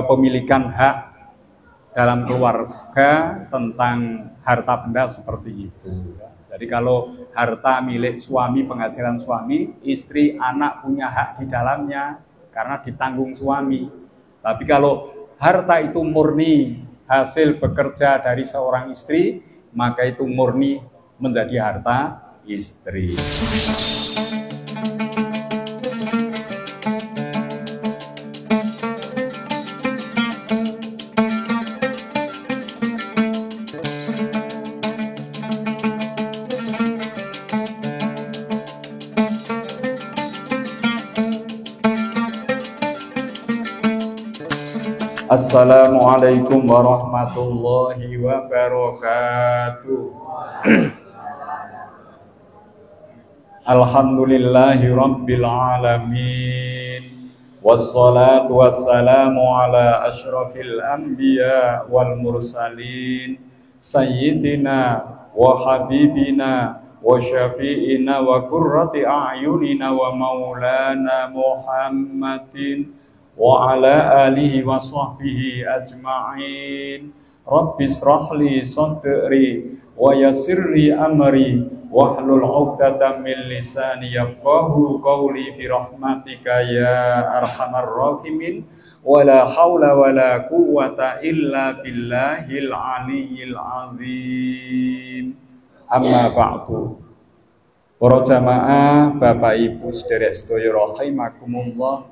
kepemilikan hak dalam keluarga tentang harta benda seperti itu. Jadi kalau harta milik suami, penghasilan suami, istri, anak punya hak di dalamnya karena ditanggung suami. Tapi kalau harta itu murni hasil bekerja dari seorang istri, maka itu murni menjadi harta istri. Assalamualaikum warahmatullahi wabarakatuh. Alhamdulillahi rabbil alamin. Wassalatu wassalamu ala asyrafil anbiya wal mursalin sayyidina wa habibina wa syafi'ina wa qurrati a'yunina wa maulana Muhammadin wa ala alihi wa sahbihi ajma'in. Rabbi israh li sadri wa yassirli amri wahlul 'uqdatam min lisani yafqahu qawli bi rahmatika ya arhamar rahimin. Wa la haula wa la quwwata illa billahil aliyyil azim. Amma ba'du. Para jamaah, Bapak Ibu sedherek sedaya rahimakumullah.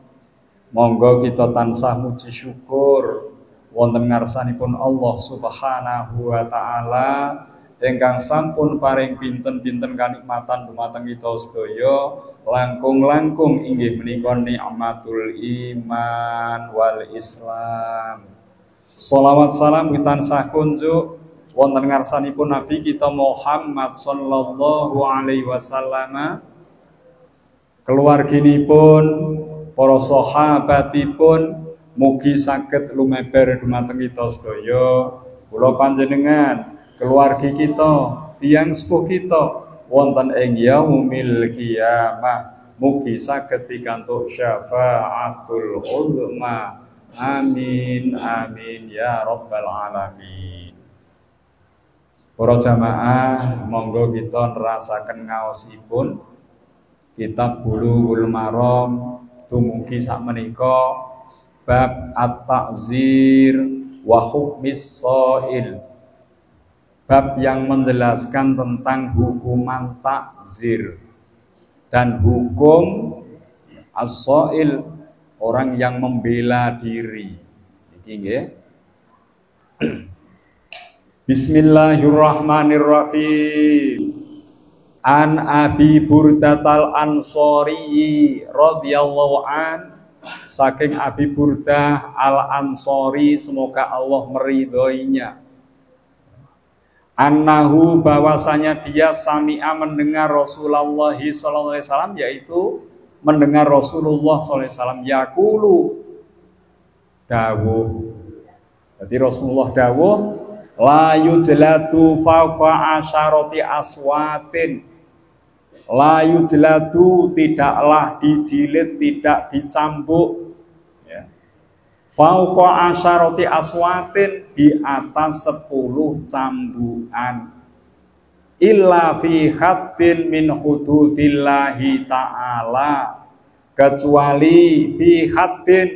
Monggo kita tansah muji syukur wonten ngarsanipun Allah Subhanahu wa taala ingkang sampun paring pinten-pinten kanikmatan dumateng kita sedaya langkung-langkung inggih menika nikmatul iman wal Islam. Shalawat salam tansah kunjuk wonten ngarsanipun Nabi kita Muhammad sallallahu alaihi wasallam, keluarginipun, para sahabatipun, mugi saged lumeber dumateng kita sedaya. Kula panjenengan, keluargi kita, tiyang sepuh kita wonten ing yaumil qiyamah, mugi saged pikantuk syafaatul uzma. Amin amin ya rabbal alamin. Para jamaah, monggo kita nerasaken ngaosipun kitab Bulughul Maram dumugi sakmenika bab at-ta'zir wa hukmis shail. Bab yang menjelaskan tentang hukuman takzir dan hukum as-shail, orang yang membela diri. Iki nggih. Bismillahirrahmanirrahim. An Abi Burdatal Ansori radhiyallahu an, saking Abi Burdah al Ansori, semoga Allah meridhoinya. Annahu, bahwasanya dia sami'a mendengar Rasulullah sallallahu alaihi wasallam, yaitu mendengar Rasulullah sallallahu alaihi wasallam yaqulu, dawuh. Jadi Rasulullah dawuh, la yujlatu fawqa asyarati aswatin. La yujlatu, tidaklah dijilid, tidak dicambuk, ya. Fawqa asyarati aswatin, di atas 10 cambukan. Illa fi haddin min hududillahi ta'ala, kecuali fi haddin,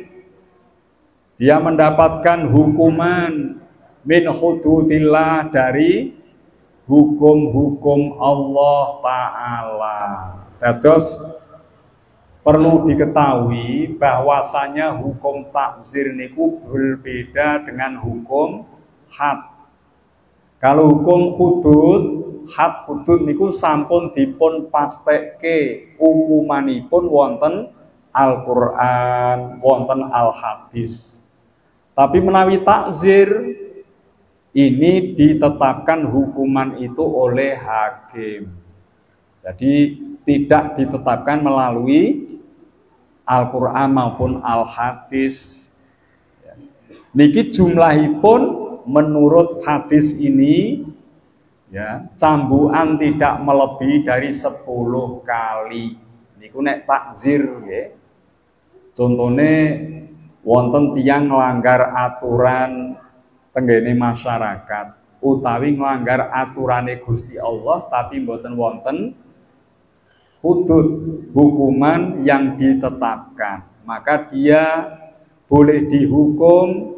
dia mendapatkan hukuman min hududillah, dari hukum-hukum Allah Ta'ala. Dados perlu diketahui bahwasanya hukum takzir niku berbeda dengan hukum had. Kalau hukum hudud, had hudud niku sampun dipun pastekke hukumanipun wonten Al-Qur'an, wonten Al-Hadis. Tapi menawi takzir ini ditetapkan hukuman itu oleh hakim. Jadi tidak ditetapkan melalui Al-Qur'an maupun Al-Hadis. Niki jumlahipun menurut hadis ini, ya, cambukan tidak melebihi dari 10 kali. Niku nek takzir, ya. Contohnya wonten tiyang nglanggar aturan tenggene masyarakat utawi nglanggar aturane Gusti Allah tapi mboten wonten hudud hukuman yang ditetapkan, maka dia boleh dihukum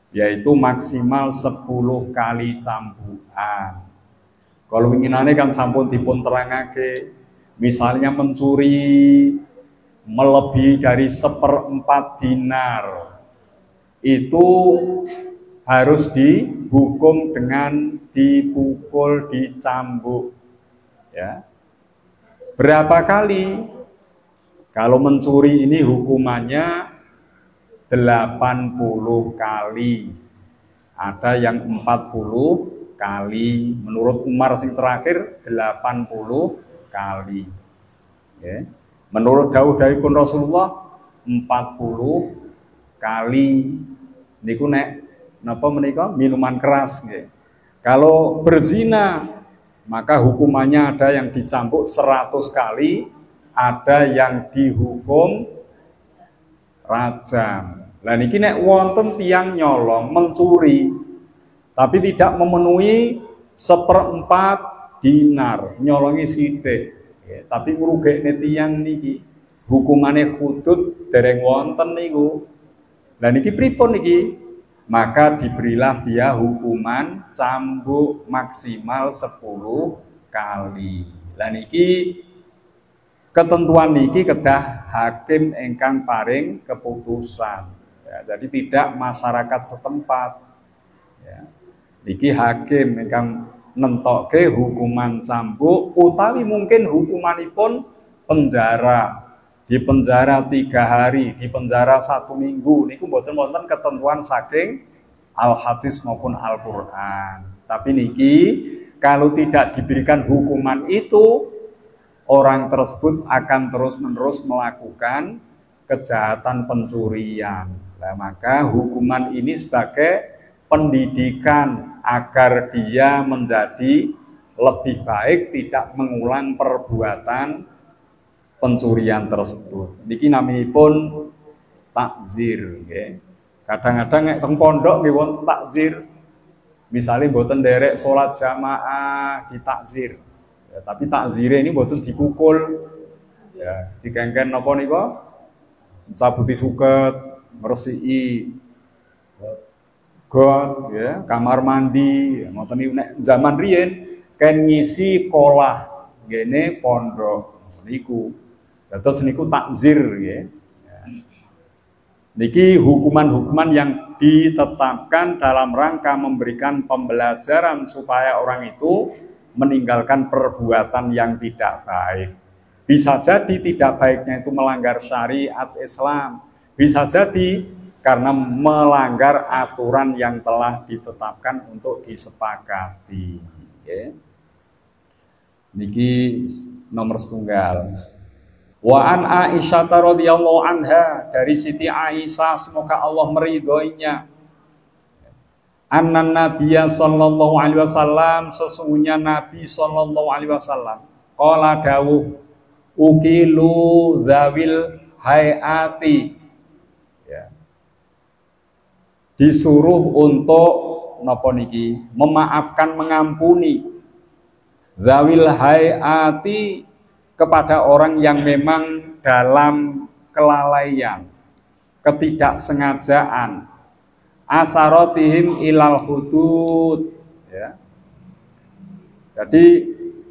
yaitu maksimal 10 kali cambukan. Kalau inginannya kan sampun dipun terangake, misalnya mencuri melebihi dari 1/4 dinar, itu harus dihukum dengan dipukul, dicambuk. Ya. Berapa kali? Kalau mencuri ini hukumannya 80 kali. Ada yang 40 kali. Menurut Umar sing terakhir 80 kali. Ya. Menurut dawuh-dawuhipun Rasulullah 40 kali. Niku nek napa menika minuman keras nggih. Kalau berzina maka hukumannya ada yang dicambuk 100 kali, ada yang dihukum rajam. Lah niki nek wonten tiyang nyolong mencuri tapi tidak memenuhi 1/4 dinar, nyolongi sithik, ya, tapi ngrugekne tiyang niki hukumane hudud dereng wonten niku. Lah niki pripun niki? Maka diberilah dia hukuman cambuk maksimal 10 kali. Lah niki ketentuan niki kedah hakim ingkang paring keputusan. Ya, jadi tidak masyarakat setempat. Ya. Niki hakim ingkang nentokke hukuman cambuk utawi mungkin hukumanipun penjara. Di penjara 3 hari, di penjara 1 minggu. Niku mboten wonten ketentuan saking Al-Hadis maupun Al-Qur'an. Tapi niki kalau tidak diberikan hukuman itu, orang tersebut akan terus-menerus melakukan kejahatan pencurian. Nah, maka hukuman ini sebagai pendidikan agar dia menjadi lebih baik, tidak mengulang perbuatan pencurian tersebut. Niki naminipun takzir, nggih. Kadang-kadang nek teng pondok nggih wonten takzir. Misale mboten nderek salat jamaah ditakzir. Ya, tapi takzire ini mboten dipukul. Ya, dikengken napa nika? Sabuti suket, ngresiki gon, ya, kamar mandi, ngoten niku nek zaman riyen ken ngisi kolah ngene pondok niku. Terus niku takzir ya. Niki hukuman-hukuman yang ditetapkan dalam rangka memberikan pembelajaran supaya orang itu meninggalkan perbuatan yang tidak baik. Bisa jadi tidak baiknya itu melanggar syariat Islam. Bisa jadi karena melanggar aturan yang telah ditetapkan untuk disepakati. Ya. Niki nomor setunggal. Wa an Aisyah radhiyallahu anha, dari Siti Aisyah semoga Allah meridhoinya. Annan Nabiyya sallallahu alaihi wasallam, sesungguhnya Nabi sallallahu alaihi wasallam qala dawuh ukilu dzawil hayati, ya. Disuruh untuk napa niki? Memaafkan, mengampuni dzawil hayati, kepada orang yang memang dalam kelalaian, ketidaksengajaan, asarotihim ilal hudud, ya. Jadi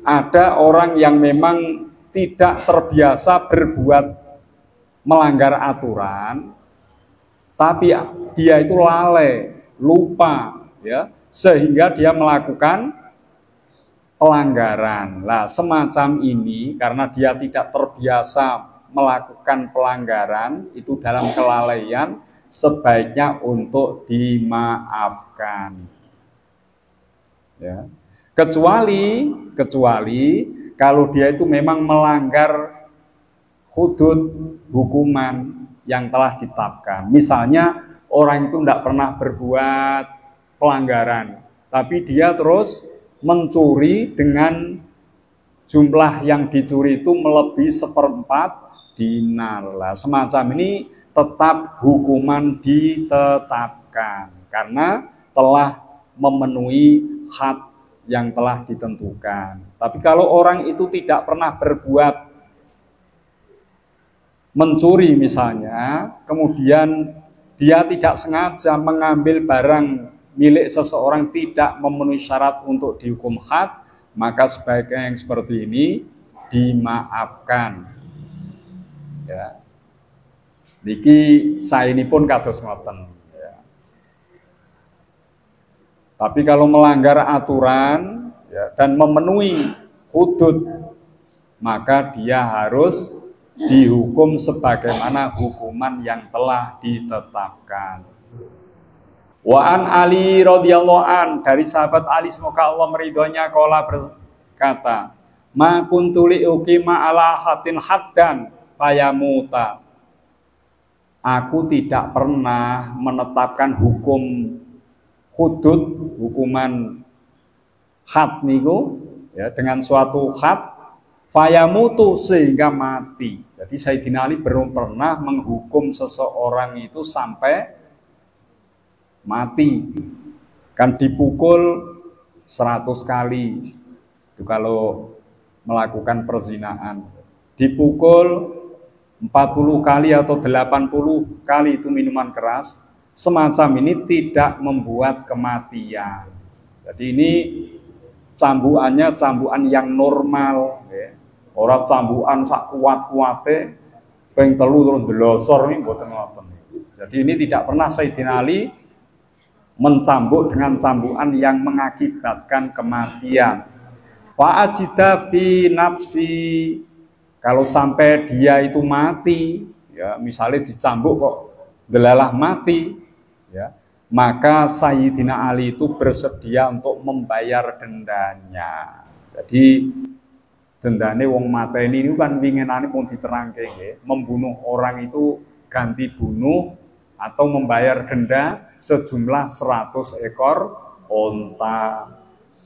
ada orang yang memang tidak terbiasa berbuat melanggar aturan, tapi dia itu lalai, lupa, ya, sehingga dia melakukan pelanggaran. Lah semacam ini karena dia tidak terbiasa melakukan pelanggaran itu dalam kelalaian, sebaiknya untuk dimaafkan. Ya. Kecuali kalau dia itu memang melanggar hudud hukuman yang telah ditetapkan. Misalnya orang itu tidak pernah berbuat pelanggaran, tapi dia terus mencuri dengan jumlah yang dicuri itu melebihi 1/4 dinar. Lah semacam ini tetap hukuman ditetapkan karena telah memenuhi had yang telah ditentukan. Tapi kalau orang itu tidak pernah berbuat mencuri misalnya, kemudian dia tidak sengaja mengambil barang milik seseorang tidak memenuhi syarat untuk dihukum had, maka sebaiknya yang seperti ini dimaafkan. Ya. Niki saya ini pun kados ngoten. Ya. Tapi kalau melanggar aturan ya, dan memenuhi hudud, maka dia harus dihukum sebagaimana hukuman yang telah ditetapkan. Wa an Ali radhiyallahu an, dari sahabat Ali semoga Allah meridhoinya, qala berkata, ma kuntu li uqima ala hatin haddan fayamuta. Aku tidak pernah menetapkan hukum hudud, hukuman had niku ya, dengan suatu had fayamutu sehingga mati. Jadi Sayyidina Ali belum pernah menghukum seseorang itu sampai mati. Kan dipukul 100 kali itu kalau melakukan perzinahan. Dipukul 40 kali atau 80 kali itu minuman keras. Semacam ini tidak membuat kematian. Jadi ini cambukannya cambukan yang normal ya. Orang cambukan sak kuat-kuate ping telu terus delosor ini mboten ngoten. Jadi ini tidak pernah Sayyidina Ali mencambuk dengan cambukan yang mengakibatkan kematian. Fa ajida fi nafsi, kalau sampai dia itu mati ya, misalnya dicambuk kok delalah mati ya, maka Sayyidina Ali itu bersedia untuk membayar dendanya. Jadi dendane wong mateni ini kan winginane pun diterangke nggih, membunuh orang itu ganti bunuh atau membayar denda sejumlah 100 ekor onta.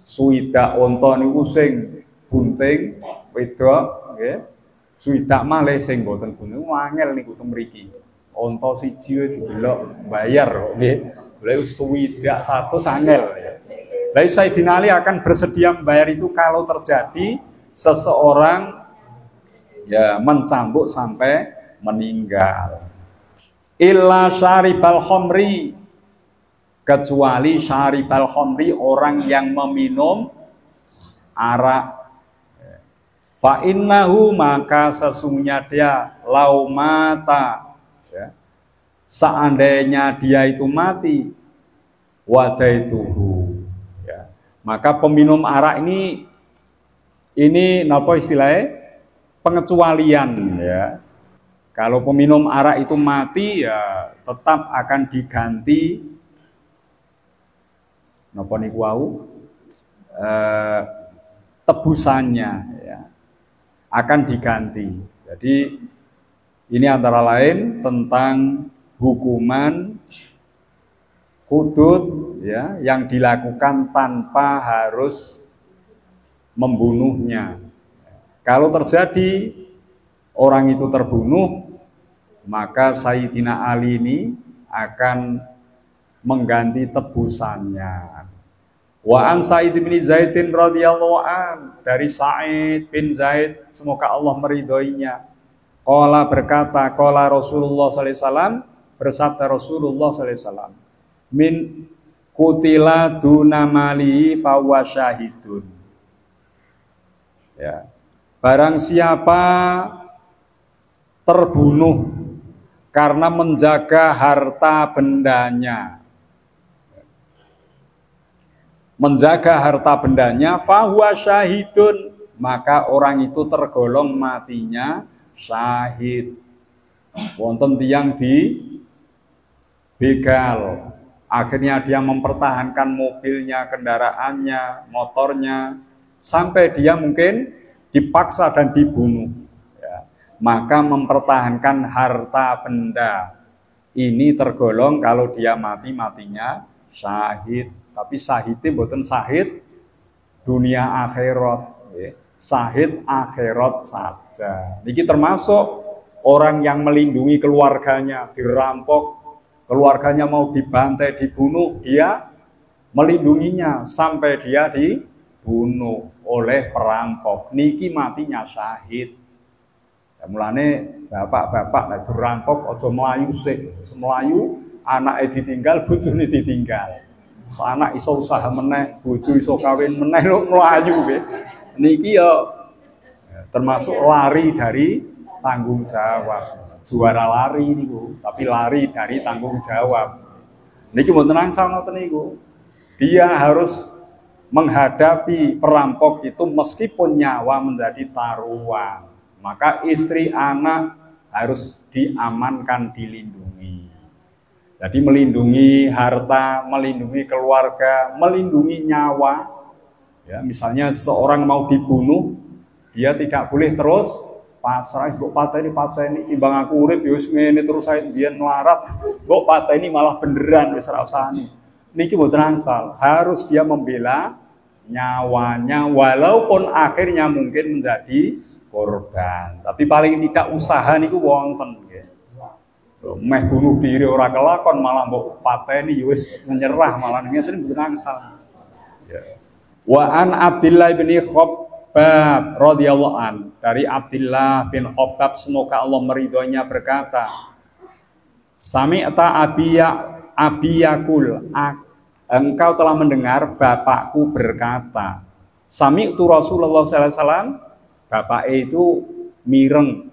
Suwidak onta niku sing bunting wedok nggih. Suwidak malih sing boten bunting angel niku teng mriki. Onta siji didelok bayar kok nggih. Lha suwidak 100 angel ya. Lah Sayyidina Ali akan bersedia membayar itu kalau terjadi seseorang ya mencambuk sampai meninggal. Illa syaribal khamri, kecuali syaribal khamri, orang yang meminum arak. Fa innahu, maka sesungguhnya dia laumata ya, seandainya dia itu mati wadaituhu ya, maka peminum arak ini napa istilahnya pengecualian ya. Kalau peminum arak itu mati ya tetap akan diganti napa niku wau tebusannya ya, akan diganti. Jadi ini antara lain tentang hukuman hudud ya yang dilakukan tanpa harus membunuhnya. Kalau terjadi orang itu terbunuh, maka Sayyidina Ali ini akan mengganti tebusannya. Wa an Sa'id bin Zaidin radhiyallahu an, dari Sa'id bin Zaid semoga Allah meridhoinya. Qala berkata, qala Rasulullah sallallahu alaihi wasallam, bersabda Rasulullah sallallahu alaihi wasallam, min kutila dunamali fawa syahidun. Ya. Barang siapa terbunuh karena menjaga harta bendanya, fahuwa syahidun, maka orang itu tergolong matinya syahid. Wonten tiyang di begal, akhirnya dia mempertahankan mobilnya, kendaraannya, motornya, sampai dia mungkin dipaksa dan dibunuh ya. Maka mempertahankan harta benda ini tergolong kalau dia matinya syahid. Tapi syahidnya bukan syahid dunia akhirat ya. Syahid akhirat saja. Ini termasuk orang yang melindungi keluarganya dirampok, keluarganya mau dibantai, dibunuh, dia melindunginya sampai dia dibunuh oleh perampok. Niki matinya syahid. Ya, mulane bapak-bapak nek dirampok aja mlayu sik. Melayu anake ditinggal, bojone ditinggal. Anak iso usaha meneh, bojo iso kawin meneh lho mlayu nggih. Niki ya termasuk lari dari tanggung jawab. Juara lari niku, tapi lari dari tanggung jawab. Niki mboten angsal ngoten niku. Dia harus menghadapi perampok itu meskipun nyawa menjadi taruhan. Maka istri anak harus diamankan, dilindungi. Jadi melindungi harta, melindungi keluarga, melindungi nyawa. Ya, misalnya seorang mau dibunuh, dia tidak boleh terus pasrah, mbok pateni imbang aku urip ya wis ngene terus saya biyen melarat, mbok pateni malah beneran wis ora usahane. Niki mboten angsal, harus dia membela nyawanya walaupun akhirnya mungkin menjadi korban. Tapi paling tidak usaha niku wonten nggih. Meh bunuh diri ora kelakon malah mbok pateni ya wis menyerah malah ngeten mboten angsal. Ya. Wa an Abdillah bin Khabbab radhiyallahu an, dari Abdillah bin Khabbab semoga Allah meridhoinya berkata, Sami'ta abiyakul, engkau telah mendengar bapakku berkata. Sami'tu Rasulullah sallallahu alaihi wasallam, bapake itu mireng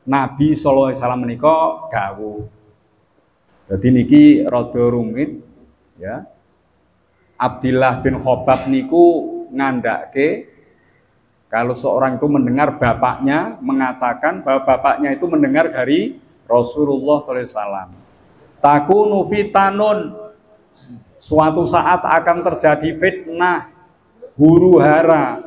Nabi sallallahu alaihi wasallam menika dawuh. Jadi niki rada rumit ya. Abdillah bin Khabbab niku ngandake kalau seorang itu mendengar bapaknya mengatakan bahwa bapaknya itu mendengar dari Rasulullah sallallahu alaihi wasallam. Takunu fitanun, suatu saat akan terjadi fitnah, huru hara.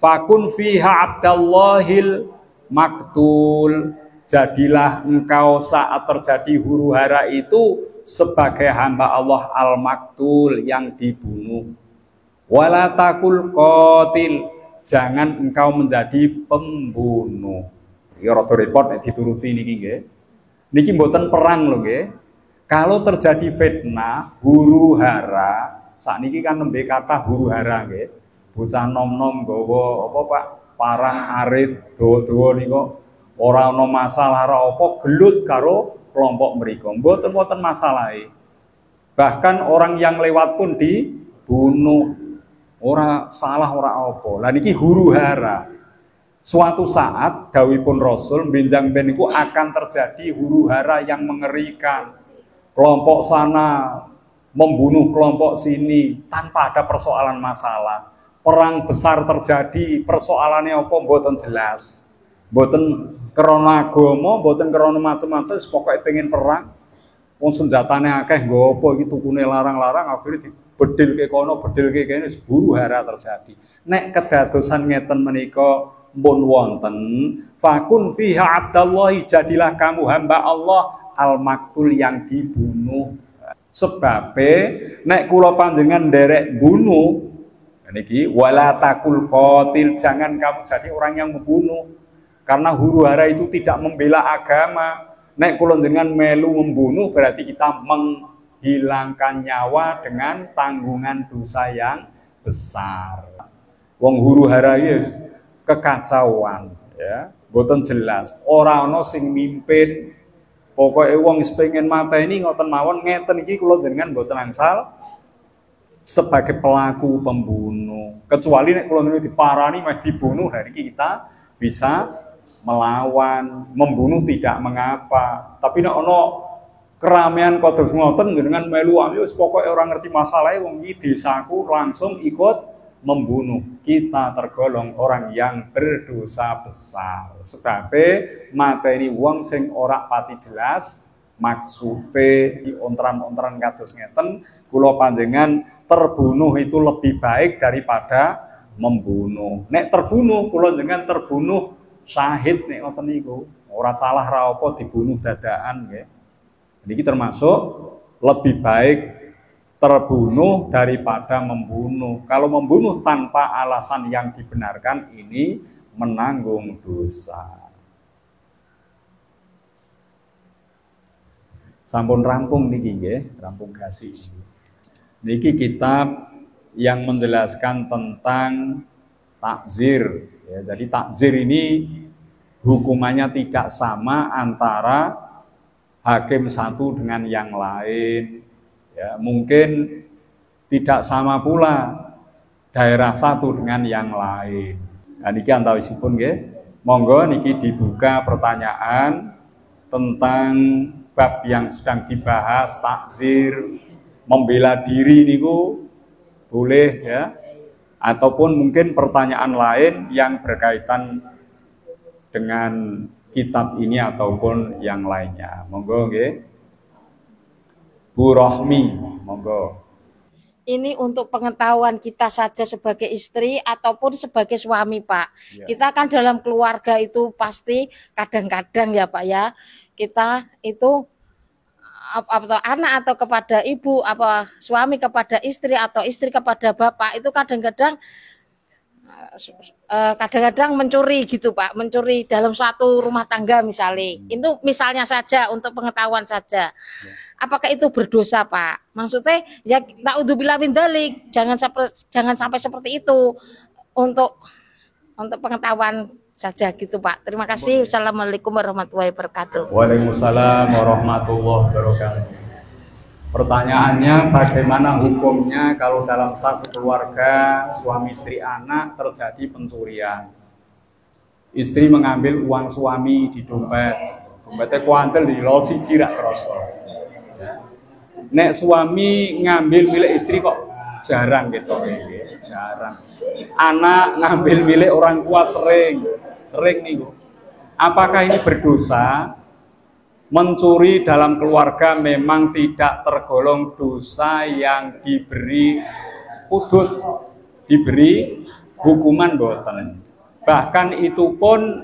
Fakun fiha Abdallahil maktul, jadilah engkau saat terjadi huru hara itu sebagai hamba Allah al-maktul yang dibunuh. Wala takul qatil, jangan engkau menjadi pembunuh. Ya rada repot nek dituruti niki nggih. Niki mboten perang lho nggih. Kalau terjadi fitnah, huru hara, sakniki kan nembe kata huru hara nggih. Bocah nom-nom nggawa apa Pak, parang arit dawa-dawa nika ora ana masalah ora apa gelut karo kelompok mriku. Mboten masalahe. Bahkan orang yang lewat pun dibunuh. Ora salah ora apa. Lah niki huru hara. Suatu saat dawuhipun Rasul benjang ben niku akan terjadi huru hara yang mengerikan. Kelompok sana membunuh kelompok sini tanpa ada persoalan masalah. Perang besar terjadi, persoalannya apa mboten jelas. Mboten krana agama, mboten krana macam-macam, pokoke pengen perang. Wong senjatane akeh nggo apa iki tukune larang-larang akhire dibedilke kono, bedilke kene huru hara terjadi. Nek kedadosan ngeten menika pun wonten, fakun fiha Abdallah, jadilah kamu hamba Allah al-maktul yang dibunuh. Sebabe nek kula panjenengan nderek bunuh niki wala takul qatil, jangan kamu jadi orang yang membunuh. Karena huru hara itu tidak membela agama. Nek kula jenengan melu membunuh berarti kita menghilangkan nyawa dengan tanggungan dosa yang besar. Wong huru hara iki kekacauan ya, mboten jelas. Ora ana sing mimpin. Pokoke wong wis pengen mateni ngoten mawon, ngeten iki kula jenengan mboten angsal sebagai pelaku pembunuh. Kecuali nek kula niku diparani meh dibunuh, hari ini kita bisa melawan, membunuh tidak mengapa. Tapi nek ana keramaian kados ngoten jenengan melu wis pokoke ora ngerti masalahe wong iki desaku langsung ikut membunuh, kita tergolong orang yang berdosa besar. Sebabnya mateni wong sing ora pati jelas maksude di ontran-ontran kados ngeten, kula panjenengan terbunuh itu lebih baik daripada membunuh. Nek terbunuh, kula jenengan terbunuh syahid nek ngoten niku. Ora salah ra apa dibunuh dadakan nggih. Niki termasuk lebih baik terbunuh daripada membunuh. Kalau membunuh tanpa alasan yang dibenarkan ini menanggung dosa. Sampun rampung niki nggih, rampung gasih. Niki kitab yang menjelaskan tentang takzir. Ya, jadi takzir ini hukumannya tidak sama antara hakim satu dengan yang lain. Ya, mungkin tidak sama pula daerah satu dengan yang lain. Nah, niki antawisipun nggih. Monggo niki dibuka pertanyaan tentang bab yang sedang dibahas, takzir, membela diri niku boleh ya, ataupun mungkin pertanyaan lain yang berkaitan dengan kitab ini ataupun yang lainnya. Monggo nggih. Bu Rohmi, monggo. Ini untuk pengetahuan kita saja sebagai istri ataupun sebagai suami, Pak. Ya. Kita kan dalam keluarga itu pasti kadang-kadang ya, Pak ya. Kita itu atau anak atau kepada ibu, apa suami kepada istri atau istri kepada bapak itu kadang-kadang mencuri gitu, Pak, mencuri dalam suatu rumah tangga misalnya. Itu misalnya saja untuk pengetahuan saja. Apakah itu berdosa, Pak? Maksudnya ya naudzubillah min dzalik, jangan sampai seperti itu. Untuk pengetahuan saja gitu, Pak. Terima kasih. Wassalamualaikum warahmatullahi wabarakatuh. Waalaikumsalam warahmatullahi wabarakatuh. Pertanyaannya, bagaimana hukumnya kalau dalam satu keluarga suami istri anak terjadi pencurian? Istri mengambil uang suami di dompetnya kuantel di lol siji rak kroso. Nek suami ngambil milik istri kok jarang gitu, jarang. Anak ngambil milik orang tua sering nih. Apakah ini berdosa? Mencuri dalam keluarga memang tidak tergolong dosa yang diberi hudud, diberi hukuman boten. Bahkan itu pun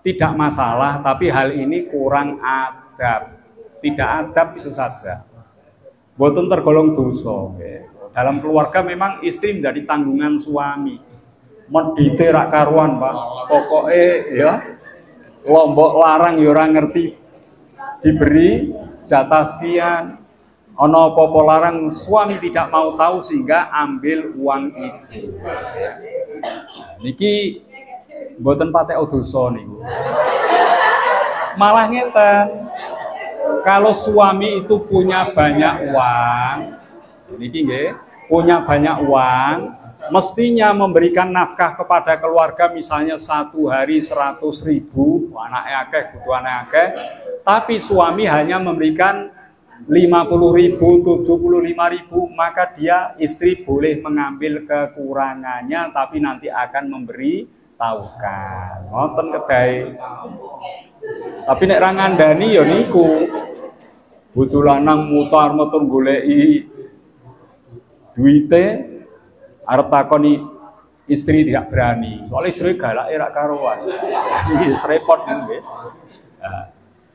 tidak masalah, tapi hal ini kurang adab. Tidak adab itu saja. Boten tergolong dosa. Dalam keluarga memang istri menjadi tanggungan suami. Medite rak karuan, Pak. Pokoknya ya lombok larang ya ora ngerti. Diberi jatah sekian. Ono apa-apa larang, suami tidak mau tahu sehingga ambil uang itu. Niki boten patek dosa niku. Malah ngeten. Kalau suami itu punya banyak uang, niki nggih, punya banyak uang, mestinya memberikan nafkah kepada keluarga misalnya satu hari 100.000, anaknya akeh, butuh anak akeh, tapi suami hanya memberikan 50.000, 75.000, maka dia istri boleh mengambil kekurangannya, tapi nanti akan memberi taukan. Ngoten kedai. Tapi nek ra ngandani ya niku. Bojo lanang mutar-muter goleki duite arep takoni istri tidak berani. Soalnya istri galake ra karuan. Iki repot nggih.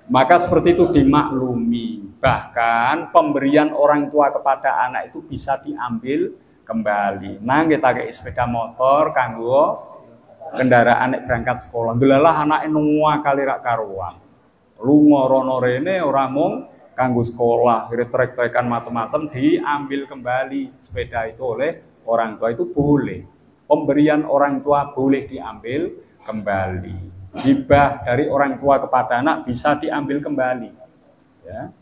Maka seperti itu dimaklumi. Bahkan pemberian orang tua kepada anak itu bisa diambil kembali. Nang kita kayak sepeda motor kanggo kendaraan nek berangkat sekolah. Delalah anake nuwa kali rak karuan. Lunga rono rene ora mung kanggo sekolah, trek-trekan macam-macam diambil kembali sepeda itu oleh orang tua, itu boleh. Pemberian orang tua boleh diambil kembali. Hibah dari orang tua kepada anak bisa diambil kembali. Ya.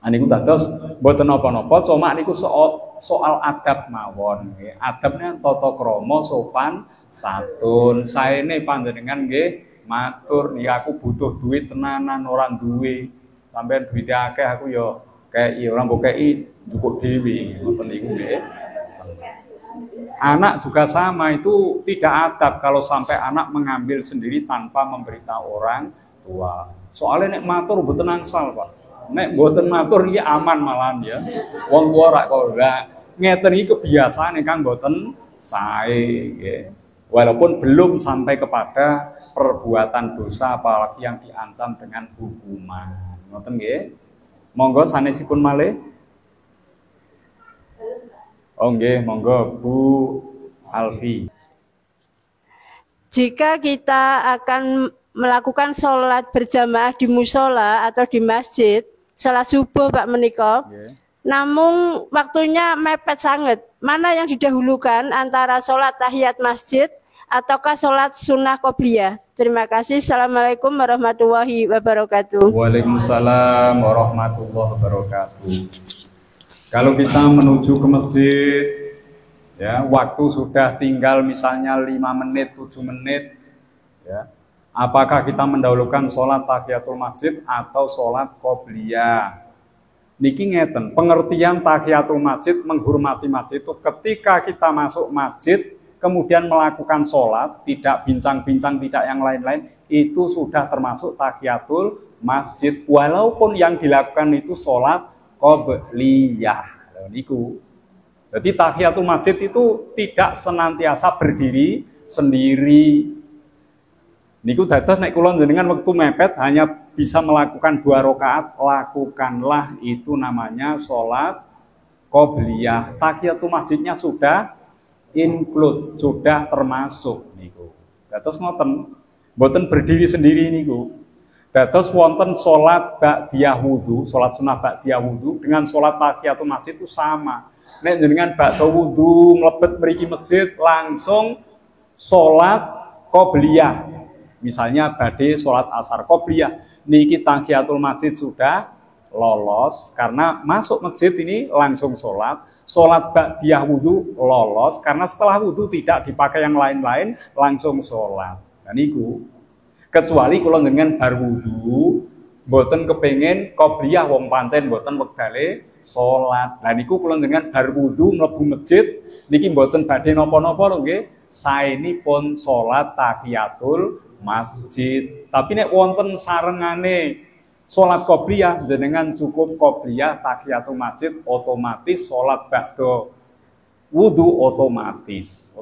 Niku dados mboten napa-napa, cuma niku soal adab mawon. Adabnya tata krama sopan santun. Saene panjenengan nggih matur, niki aku butuh duit tenanan ora duwe. Sampeyan duit akeh aku ya kei ora mbok kei cukup dhewe. Ngoten niku nggih. Anak juga sama, itu tidak adab kalau sampai anak mengambil sendiri tanpa memberitahu orang tua. Soalnya nek matur mboten angsal, Pak. Nek mboten matur iki aman malahan ya. Wong tua rak kok ngeten iki kebiasaan ingkang mboten sae nggih. Walaupun belum sampai kepada perbuatan dosa apalagi yang diancam dengan hukuman. Ngoten nggih. Monggo sanesipun malih. Oh nggih, monggo Bu Alfi. Jika kita akan melakukan sholat berjamaah di musola atau di masjid, salat subuh Pak menika. Namun waktunya mepet sangat. Mana yang didahulukan antara sholat tahiyat masjid ataukah sholat sunnah qobliyah? Terima kasih. Assalamualaikum warahmatullahi wabarakatuh. Waalaikumsalam warahmatullahi wabarakatuh. Kalau kita menuju ke masjid, ya, waktu sudah tinggal misalnya 5 menit, 7 menit, ya, apakah kita mendahulukan sholat tahiyatul masjid atau sholat qobliyah? Niki ngeten, pengertian tahiyatul masjid, menghormati masjid itu ketika kita masuk masjid, kemudian melakukan sholat, tidak bincang-bincang, tidak yang lain-lain, itu sudah termasuk tahiyatul masjid, walaupun yang dilakukan itu sholat qobliyah. Niku. Jadi tahiyatul masjid itu tidak senantiasa berdiri sendiri. Niku dados nek kula jenengan waktu mepet hanya bisa melakukan 2 rakaat, lakukanlah itu namanya sholat qobliyah. Tahiyatul masjidnya sudah include, sudah termasuk niku. Dados ngoten, mboten berdiri sendiri niku. Dados wonten sholat ba'diyah wudu, sholat sunah ba'diyah wudu dengan sholat tahiyatul masjid itu sama. Nek jenengan ba'da wudu mlebet mriki masjid langsung sholat qobliyah. Misalnya badhe sholat asar qobliyah, niki tahiyatul masjid sudah lolos karena masuk masjid ini langsung sholat. Sholat ba'diyah wudu lolos karena setelah wudu tidak dipakai yang lain-lain, langsung sholat. Dan niku kecuali kula dengan bar wudu mboten kepengin qobliyah wong pancen mboten wektale sholat. Lah niku kula dengan bar wudu mlebu masjid niki mboten badhe napa-napa lho nggih, saenipun sholat tahiyatul masjid. Tapi nek wonten sarengane sholat qobliyah, jenengan cukup qobliyah tahiyatul masjid, otomatis sholat ba'da wudu otomatis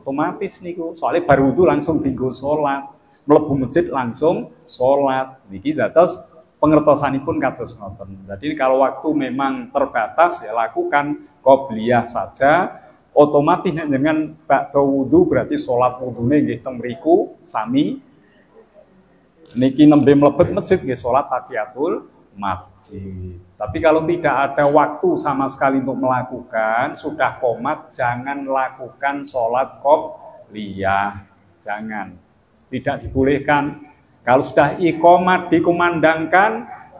niku. Soalnya bar wudu langsung dienggo sholat, mlebu masjid langsung sholat. Niki dados pengertosanipun kados ngoten. Jadi kalau waktu memang terbatas ya lakukan qobliyah saja. Otomatis nek dengan ba'da wudu berarti sholat wudune nggih teng mriku sami. Niki nembe mlebet masjid nggih salat tahiyatul masjid. Tapi kalau tidak ada waktu sama sekali untuk melakukan, sudah qomat, jangan lakukan salat qobliyah. Jangan. Tidak dibolehkan. Kalau sudah iqamah dikumandangkan,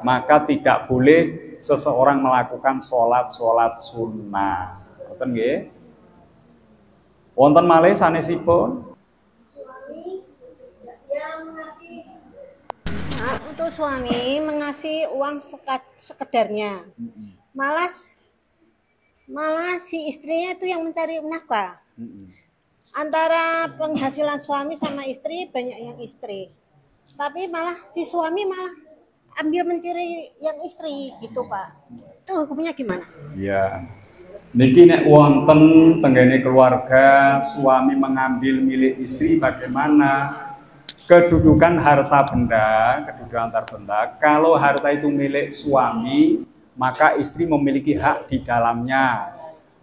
maka tidak boleh seseorang melakukan salat sunnah. Ngoten nggih. Wonten malih sanesipun untuk suami mengasih uang sekedarnya, malah si istrinya itu yang mencari nafkah. Antara penghasilan suami sama istri banyak yang istri, tapi malah si suami malah ambil mencuri yang istri gitu Pak. Itu hukumnya gimana? Ya, niki nek wonten tenggene keluarga suami mengambil milik istri bagaimana? Kedudukan harta benda, kedudukan harta benda. Kalau harta itu milik suami, maka istri memiliki hak di dalamnya.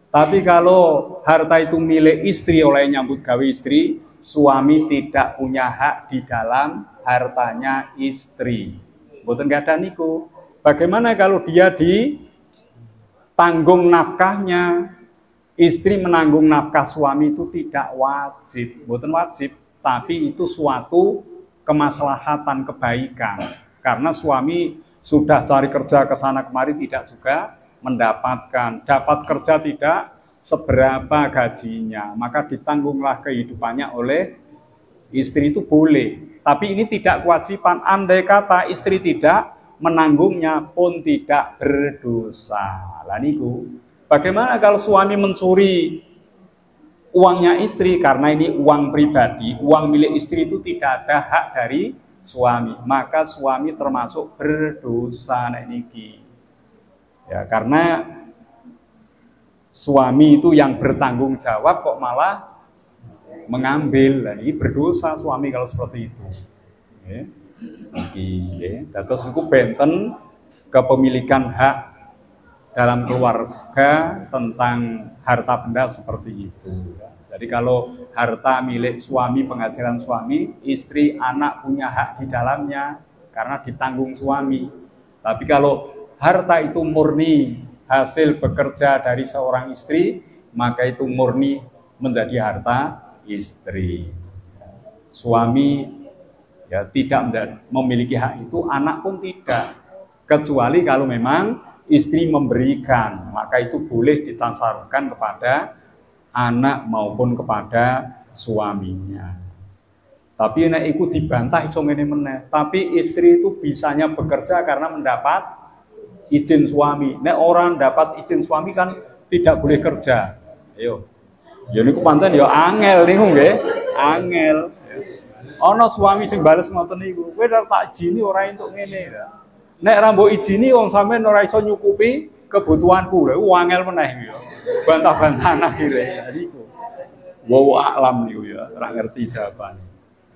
Tapi kalau harta itu milik istri oleh nyambut gawe istri, suami tidak punya hak di dalam hartanya istri. Mboten gadah niku. Bagaimana kalau dia ditanggung nafkahnya? Istri menanggung nafkah suami itu tidak wajib, mboten wajib. Tapi itu suatu kemaslahatan, kebaikan. Karena suami sudah cari kerja ke sana kemari tidak juga mendapatkan. Dapat kerja tidak seberapa gajinya, maka ditanggunglah kehidupannya oleh istri itu boleh. Tapi ini tidak kewajiban. Andai kata istri tidak menanggungnya pun tidak berdosa. Lah niku. Bagaimana kalau suami mencuri uangnya istri, karena ini uang pribadi, uang milik istri itu tidak ada hak dari suami, maka suami termasuk berdosa nek niki. Ya, karena suami itu yang bertanggung jawab kok malah mengambil. Nah, ini berdosa suami kalau seperti itu. Ya. Niki, ya. Terus niku benten kepemilikan hak dalam keluarga tentang harta benda seperti itu. Jadi kalau harta milik suami, penghasilan suami, istri, anak punya hak di dalamnya karena ditanggung suami. Tapi kalau harta itu murni hasil bekerja dari seorang istri, maka itu murni menjadi harta istri. Suami ya tidak memiliki hak itu, anak pun tidak. Kecuali kalau memang istri memberikan, maka itu boleh ditasarufkan kepada anak maupun kepada suaminya. Tapi nek iku dibantah iso ngene meneh. Tapi istri itu bisanya bekerja karena mendapat izin suami. Nek orang dapat izin suami kan tidak boleh kerja. Ayo. Ya niku pancen ya angel niku nggih. Angel. Ana suami sing bales ngoten niku. Kowe tak izini ora entuk ngene. Nek ra mbok izini wong sampean ora iso nyukupi kebutuhanku. Lha angel meneh ya. Bantah-bantahan akhire. Niku. Wa alam niku ya, ora ngerti jawabane.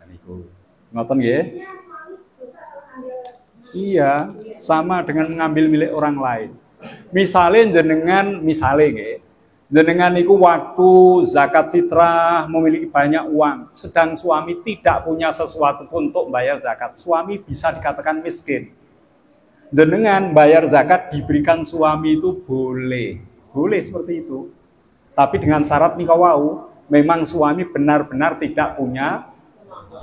Niku. Ngoten nggih? Iya, sama dengan mengambil milik orang lain. Misalnya jenengan niku waktu zakat fitrah memiliki banyak uang, sedang suami tidak punya sesuatu pun untuk bayar zakat. Suami bisa dikatakan miskin. Jenengan bayar zakat diberikan suami itu boleh seperti itu. Tapi dengan syarat nikawau, memang suami benar-benar tidak punya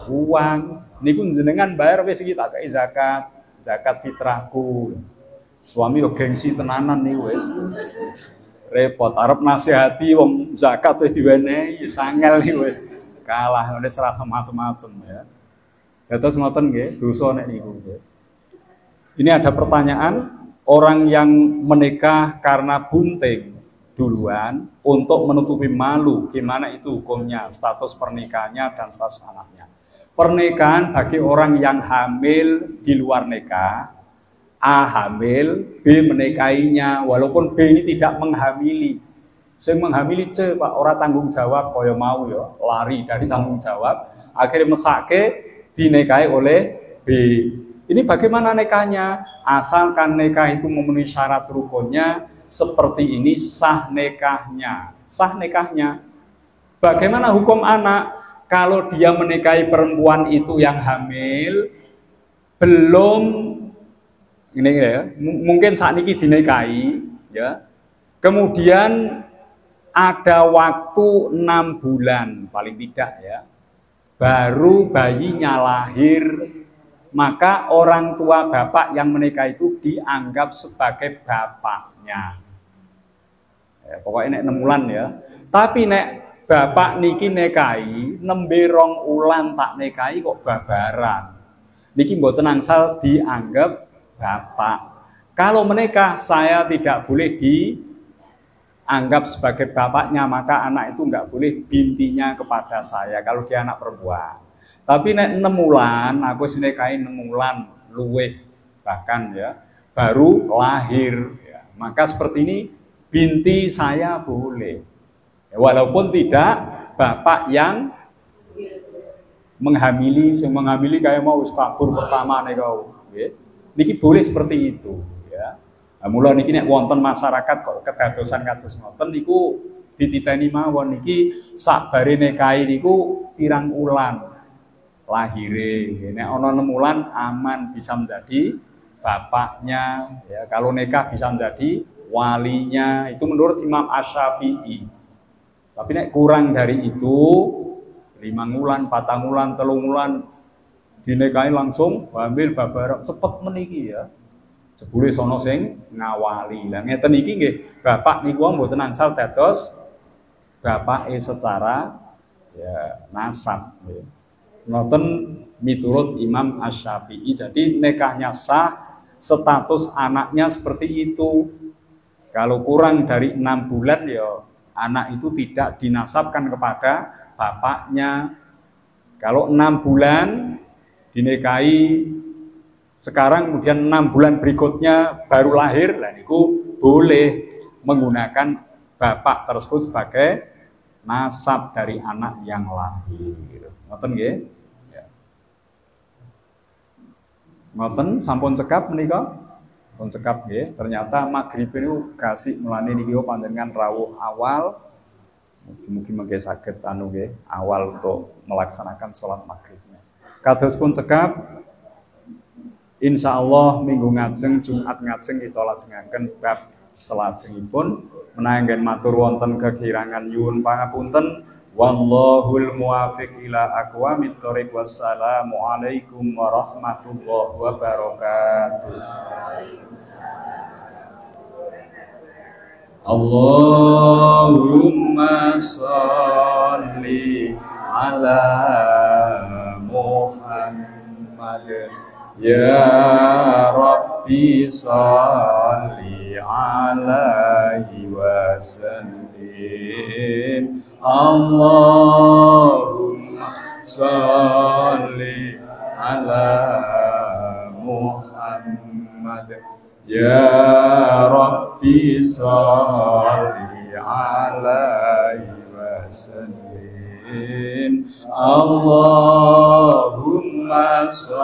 uang. Niku jenengan bayar wis iki tak kei zakat fitrahku. Suami yo gengsi tenanan niku wis. Repot arep nasihati wong zakat wis diwenehi sangel niku wis. Kalah wis rasa macem-macem ya. Dados ngoten nggih, dosa nek niku nggih. Ini ada pertanyaan, orang yang menikah karena bunting duluan untuk menutupi malu, gimana itu hukumnya, status pernikahannya dan status anaknya. Pernikahan bagi orang yang hamil di luar nikah, A hamil, B menikahinya, walaupun B ini tidak menghamili. Sing menghamili C, Pak, ora tanggung jawab kaya mau ya, lari dari tanggung jawab, akhirnya mesake dinikahi oleh B. Ini bagaimana nikahnya? Asalkan nikah itu memenuhi syarat rukunnya, seperti ini sah nikahnya. Sah nikahnya. Bagaimana hukum anak? Kalau dia menikahi perempuan itu yang hamil, belum ini ya, mungkin saat ini dinikahi, ya. Kemudian ada waktu 6 bulan paling tidak ya, baru bayinya lahir, maka orang tua bapak yang menikah itu dianggap sebagai bapaknya. Ya, pokoknya nek 6 bulan ya. Tapi nek bapak niki nikahi nembe 2 ulan tak nikahi kok babaran. Niki mboten angsal dianggap bapak. Kalau menikah saya tidak boleh dianggap sebagai bapaknya, maka anak itu enggak boleh bintinya kepada saya kalau dia anak perempuan. Tapi nek 6 bulan, aku sinekain 6 bulan luweh bahkan ya, baru lahir ya. Maka seperti ini binti saya boleh. Ya, walaupun tidak bapak yang menghamili, yang menghamili kayak mau kabur pertama nih kau. Ya. Niki boleh seperti itu ya. Nah, mula niki nek wonten masyarakat kok kedadosan kados ngoten niku dititeni mawon niki sabare nikahi niku pirang ulan lahire. Nek ana 6 bulan aman bisa menjadi bapaknya ya. Kalau nikah bisa menjadi walinya. Itu menurut Imam Asy-Syafi'i. Tapi nek kurang dari itu 5 bulan, 4 bulan, 3 bulan dinikahi langsung hamil babar cepet meniki ya. Jebule sono sing ngawali. Lah ngeten iki nggih, bapak niku mboten angsal dados bapake secara ya nasab ya. Ngoten miturut Imam Asy-Syafi'i. Jadi nikahnya sah, status anaknya seperti itu. Kalau kurang dari 6 bulan ya anak itu tidak dinasabkan kepada bapaknya. Kalau 6 bulan dinikahi sekarang kemudian 6 bulan berikutnya baru lahir, lah niku boleh menggunakan bapak tersebut sebagai nasab dari anak yang lahir. Ngoten nggih? Ngoten sampun cekap menika? Pun cekap nggih. Ternyata magrib niku gasik mulane niki panjenengan rawuh awal. Mungkin mengke saged anu nggih, awal untuk melaksanakan sholat maghribnya. Kados pun cekap Insya Allah minggu ngajeng Jumat ngajeng kita lajengaken bab selajengipun menawi matur wonten kekirangan nyuwun pangapunten. Wallahul muwaffiq ila aqwamit thoriq. Wassalamu alaikum warahmatullahi wabarakatuh. Allahumma sholli ala Muhammad. Ya Rabbi sholli alaihi wasallim. Allahumma sholli ala Muhammad. Ya Rabbi sholli alaihi wasallim. Allahumma sholli